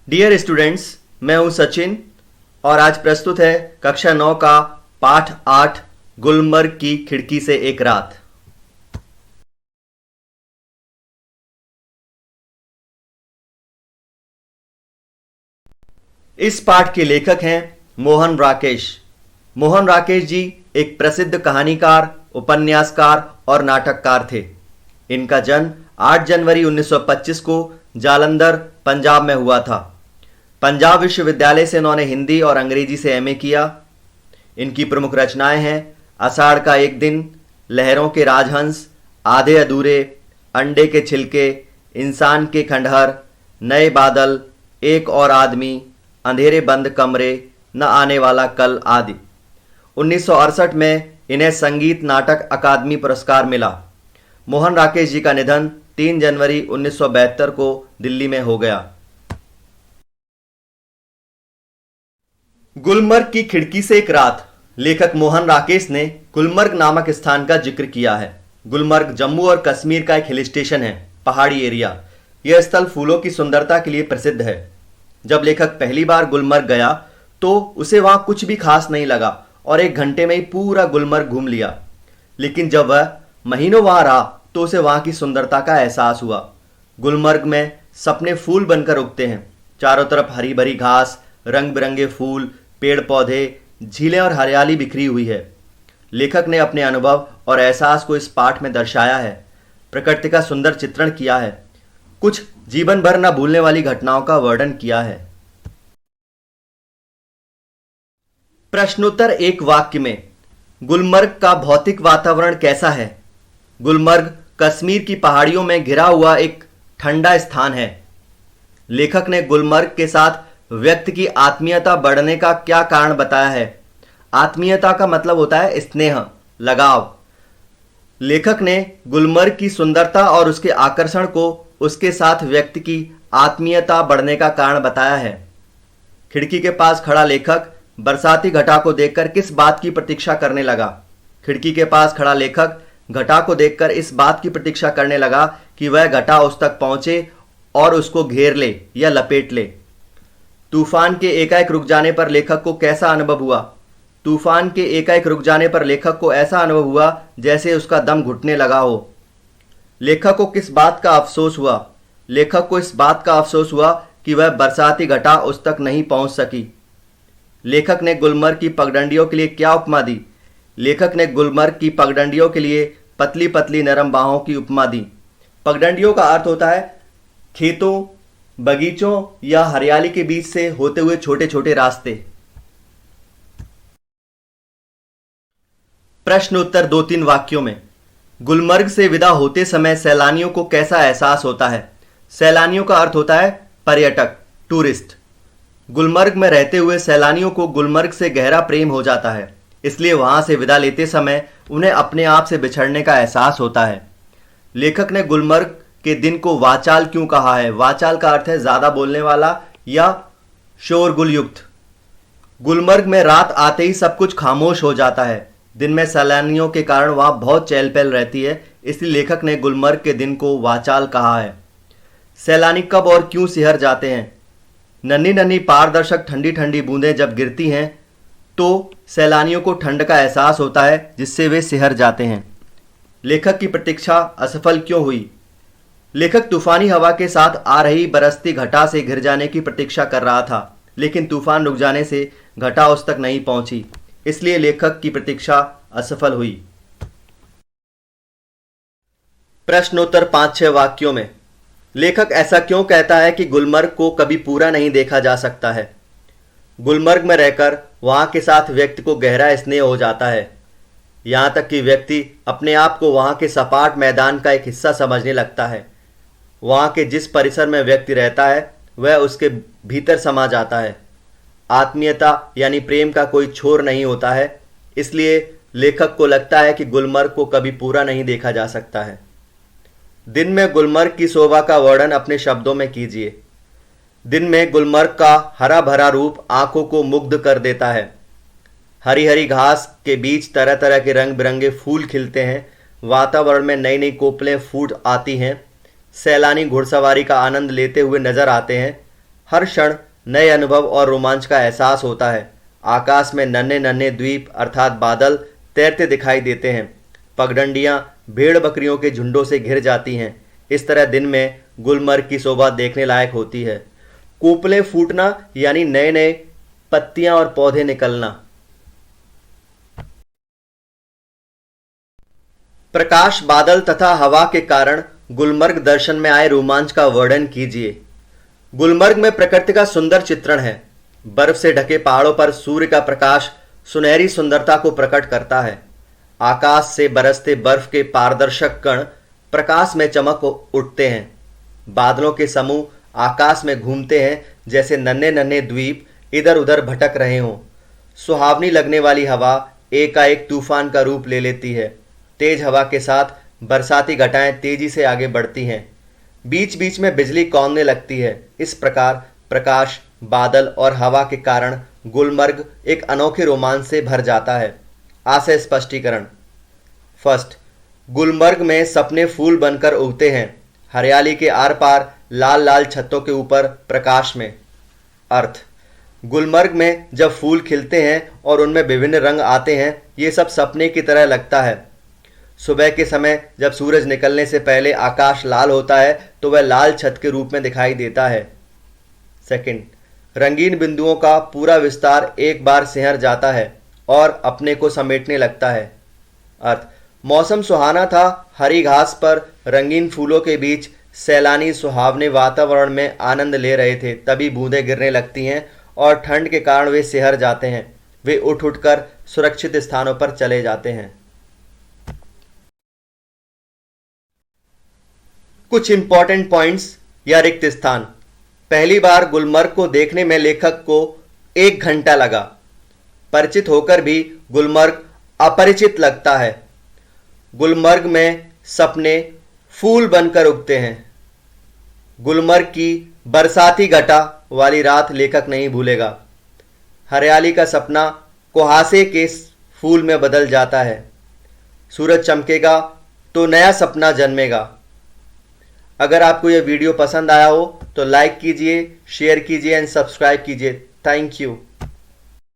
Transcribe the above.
Dear students, मैं हूं सचिन और आज प्रस्तुत है कक्षा 9 का पाठ 8 गुलमर्ग की खिड़की से एक रात। इस पाठ के लेखक हैं मोहन राकेश। मोहन राकेश जी एक प्रसिद्ध कहानीकार, उपन्यासकार और नाटककार थे। इनका जन्म 8 जनवरी 1925 को जालंधर, पंजाब में हुआ था। पंजाब विश्वविद्यालय से इन्होंने हिंदी और अंग्रेजी से एमए किया। इनकी प्रमुख रचनाएं हैं आषाढ़ का एक दिन, लहरों के राजहंस, आधे अधूरे, अंडे के छिलके, इंसान के खंडहर, नए बादल, एक और आदमी, अंधेरे बंद कमरे, न आने वाला कल आदि। 1968 में इन्हें संगीत नाटक अकादमी पुरस्कार मिला। मोहन राकेश जी का निधन 3 जनवरी 1972 को दिल्ली में हो गया। गुलमर्ग की खिड़की से एक रात। लेखक मोहन राकेश ने गुलमर्ग नामक स्थान का जिक्र किया है। गुलमर्ग जम्मू और कश्मीर का एक हिल स्टेशन है, पहाड़ी एरिया। यह स्थल फूलों की सुंदरता के लिए प्रसिद्ध है। जब लेखक पहली बार गुलमर्ग गया तो उसे वहां कुछ भी खास नहीं लगा और 1 घंटे में ही पूरा गुलमर्ग घूम लिया। लेकिन जब वह महीनों वहां रहा तो उसे वहां की सुंदरता का एहसास हुआ। गुलमर्ग में सपने फूल बनकर उगते हैं। चारों तरफ हरी भरी घास, रंग बिरंगे फूल, पेड़ पौधे, झीलें और हरियाली बिखरी हुई है। लेखक ने अपने अनुभव और एहसास को इस पाठ में दर्शाया है। प्रकृति का सुंदर चित्रण किया है। कुछ जीवन भर न भूलने वाली घटनाओं का वर्णन किया है। प्रश्नोत्तर एक वाक्य में। गुलमर्ग का भौतिक वातावरण कैसा है? गुलमर्ग कश्मीर की पहाड़ियों में घिरा हुआ एक ठंडा स्थान है। लेखक ने गुलमर्ग के साथ व्यक्ति की आत्मीयता बढ़ने का क्या कारण बताया है? आत्मीयता का मतलब होता है स्नेह, लगाव। लेखक ने गुलमर्ग की सुंदरता और उसके आकर्षण को उसके साथ व्यक्ति की आत्मीयता बढ़ने का कारण बताया है। खिड़की के पास खड़ा लेखक बरसाती घटा को देखकर किस बात की प्रतीक्षा करने लगा? खिड़की के पास खड़ा लेखक घटा को देखकर इस बात की प्रतीक्षा करने लगा कि वह घटा उस तक पहुंचे और उसको घेर ले या लपेट ले। तूफान के एकाएक रुक जाने पर लेखक को कैसा अनुभव हुआ? तूफान के एकाएक रुक जाने पर लेखक को ऐसा अनुभव हुआ जैसे उसका दम घुटने लगा हो। लेखक को किस बात का अफसोस हुआ? लेखक को इस बात का अफसोस हुआ कि वह बरसाती घटा उस तक नहीं पहुंच सकी। लेखक ने गुलमर्ग की पगडंडियों के लिए क्या उपमा दी? लेखक ने गुलमर्ग की पगडंडियों के लिए पतली पतली नरम बाहों की उपमा दी। पगडंडियों का अर्थ होता है खेतों, बगीचों या हरियाली के बीच से होते हुए छोटे छोटे रास्ते। प्रश्न उत्तर 2-3 वाक्यों में। गुलमर्ग से विदा होते समय सैलानियों को कैसा एहसास होता है? सैलानियों का अर्थ होता है पर्यटक, टूरिस्ट। गुलमर्ग में रहते हुए सैलानियों को गुलमर्ग से गहरा प्रेम हो जाता है, इसलिए वहां से विदा लेते समय उन्हें अपने आप से बिछड़ने का एहसास होता है। लेखक ने गुलमर्ग के दिन को वाचाल क्यों कहा है? वाचाल का अर्थ है ज्यादा बोलने वाला या शोरगुल युक्त। गुलमर्ग में रात आते ही सब कुछ खामोश हो जाता है। दिन में सैलानियों के कारण वहां बहुत चहल पहल रहती है, इसलिए लेखक ने गुलमर्ग के दिन को वाचाल कहा है। सैलानी कब और क्यों सिहर जाते हैं? नन्ही नन्ही पारदर्शक ठंडी ठंडी बूंदें जब गिरती हैं तो सैलानियों को ठंड का एहसास होता है, जिससे वे सिहर जाते हैं। लेखक की प्रतीक्षा असफल क्यों हुई? लेखक तूफानी हवा के साथ आ रही बरसती घटा से घिर जाने की प्रतीक्षा कर रहा था, लेकिन तूफान रुक जाने से घटा उस तक नहीं पहुंची, इसलिए लेखक की प्रतीक्षा असफल हुई। प्रश्नोत्तर 5-6 वाक्यों में। लेखक ऐसा क्यों कहता है कि गुलमर्ग को कभी पूरा नहीं देखा जा सकता है? गुलमर्ग में रहकर वहां के साथ व्यक्ति को गहरा स्नेह हो जाता है, यहां तक कि व्यक्ति अपने आप को वहां के सपाट मैदान का एक हिस्सा समझने लगता है। वहां के जिस परिसर में व्यक्ति रहता है वह उसके भीतर समा जाता है। आत्मीयता यानी प्रेम का कोई छोर नहीं होता है, इसलिए लेखक को लगता है कि गुलमर्ग को कभी पूरा नहीं देखा जा सकता है। दिन में गुलमर्ग की शोभा का वर्णन अपने शब्दों में कीजिए। दिन में गुलमर्ग का हरा भरा रूप आंखों को मुग्ध कर देता है। हरी हरी घास के बीच तरह तरह के रंग बिरंगे फूल खिलते हैं। वातावरण में नई नई कोपलें फूट आती हैं। सैलानी घुड़सवारी का आनंद लेते हुए नजर आते हैं। हर क्षण नए अनुभव और रोमांच का एहसास होता है। आकाश में नन्हे नन्हे द्वीप अर्थात बादल तैरते दिखाई देते हैं। पगडंडियां भेड़ बकरियों के झुंडों से घिर जाती हैं। इस तरह दिन में गुलमर्ग की शोभा देखने लायक होती है। कोपलें फूटना यानी नए नए पत्तियां और पौधे निकलना। प्रकाश, बादल तथा हवा के कारण गुलमर्ग दर्शन में आए रोमांच का वर्णन कीजिए। गुलमर्ग में प्रकृति का सुंदर चित्रण है। बर्फ से ढके पहाड़ों पर सूर्य का प्रकाश सुनहरी सुंदरता को प्रकट करता है। आकाश से बरसते बर्फ के पारदर्शक कण प्रकाश में चमक उठते हैं। बादलों के समूह आकाश में घूमते हैं जैसे नन्हे नन्हे द्वीप इधर उधर भटक रहे हों। सुहावनी लगने वाली हवा एकाएक तूफान का रूप ले लेती है। तेज हवा के साथ बरसाती घटाएं तेजी से आगे बढ़ती हैं। बीच बीच में बिजली कौंधने लगती है। इस प्रकार प्रकाश, बादल और हवा के कारण गुलमर्ग एक अनोखे रोमांच से भर जाता है। आशय स्पष्टीकरण। फर्स्ट, गुलमर्ग में सपने फूल बनकर उगते हैं। हरियाली के आर पार लाल लाल छतों के ऊपर प्रकाश में। अर्थ, गुलमर्ग में जब फूल खिलते हैं और उनमें विभिन्न रंग आते हैं, ये सब सपने की तरह लगता है। सुबह के समय जब सूरज निकलने से पहले आकाश लाल होता है तो वह लाल छत के रूप में दिखाई देता है। सेकंड, रंगीन बिंदुओं का पूरा विस्तार एक बार सिहर जाता है और अपने को समेटने लगता है। अर्थ, मौसम सुहाना था। हरी घास पर रंगीन फूलों के बीच सैलानी सुहावने वातावरण में आनंद ले रहे थे। तभी बूंदें गिरने लगती हैं और ठंड के कारण वे सिहर जाते हैं। वे उठ उठकर सुरक्षित स्थानों पर चले जाते हैं। कुछ इंपॉर्टेंट पॉइंट्स या रिक्त स्थान। पहली बार गुलमर्ग को देखने में लेखक को 1 घंटा लगा। परिचित होकर भी गुलमर्ग अपरिचित लगता है। गुलमर्ग में सपने फूल बनकर उगते हैं। गुलमर्ग की बरसाती घटा वाली रात लेखक नहीं भूलेगा। हरियाली का सपना कुहासे के फूल में बदल जाता है। सूरज चमकेगा तो नया सपना जन्मेगा। अगर आपको यह वीडियो पसंद आया हो तो लाइक कीजिए, शेयर कीजिए एंड सब्सक्राइब कीजिए। Thank you.